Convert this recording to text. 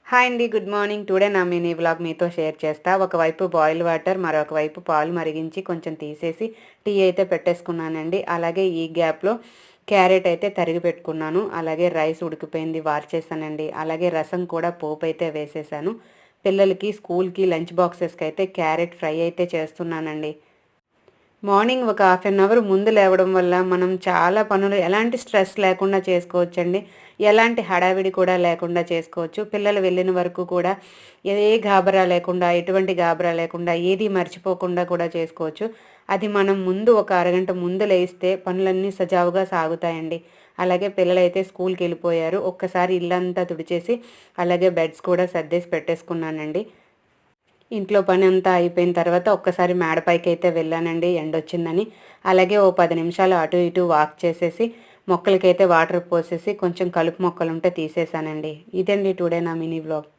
Hi అండి. Good morning. Today నా mini vlog మీతో షేర్ చేస్తా. ఒకవైపు బాయిల్ వాటర్, మరొక వైపు పాలు మరిగించి కొంచెం తీసేసి టీ అయితే పెట్టేసుకున్నానండి. అలాగే ఈ గ్యాప్‌లో క్యారెట్ అయితే తరిగి పెట్టుకున్నాను. అలాగే రైస్ ఉడికిపోయింది వార్చేసానండి. అలాగే రసం కూడా పోపైతే వేసేసాను. పిల్లలకి స్కూల్‌కి లంచ్ బాక్సెస్‌కి అయితే క్యారెట్ ఫ్రై అయితే చేస్తున్నానండి. మార్నింగ్ ఒక హాఫ్ అన్ అవర్ ముందు లేవడం వల్ల మనం చాలా పనులు ఎలాంటి స్ట్రెస్ లేకుండా చేసుకోవచ్చండి. ఎలాంటి హడావిడి కూడా లేకుండా చేసుకోవచ్చు. పిల్లలు వెళ్ళిన వరకు కూడా గాబరా లేకుండా, ఎటువంటి గాబరా లేకుండా, ఏది మర్చిపోకుండా కూడా చేసుకోవచ్చు. అది మనం ముందు ఒక అరగంట ముందు లేస్తే పనులన్నీ సజావుగా సాగుతాయండి. అలాగే పిల్లలైతే స్కూల్‌కెళ్ళిపోయారు. ఒక్కసారి ఇల్లంతా తుడిచేసి, అలాగే బెడ్స్ కూడా సర్దేసి పెట్టేసుకున్నానండి. ఇంట్లో పని అంతా అయిపోయిన తర్వాత ఒక్కసారి మేడపైకైతే వెళ్ళానండి ఎండొచ్చిందని. అలాగే ఓ 10 నిమిషాలు అటు ఇటు వాక్ చేసేసి, మొక్కలకైతే వాటర్ పోసేసి, కొంచెం కలుపు మొక్కలుంటే తీసేశానండి. ఇదండి టుడే నా మినీ వ్లాగ్.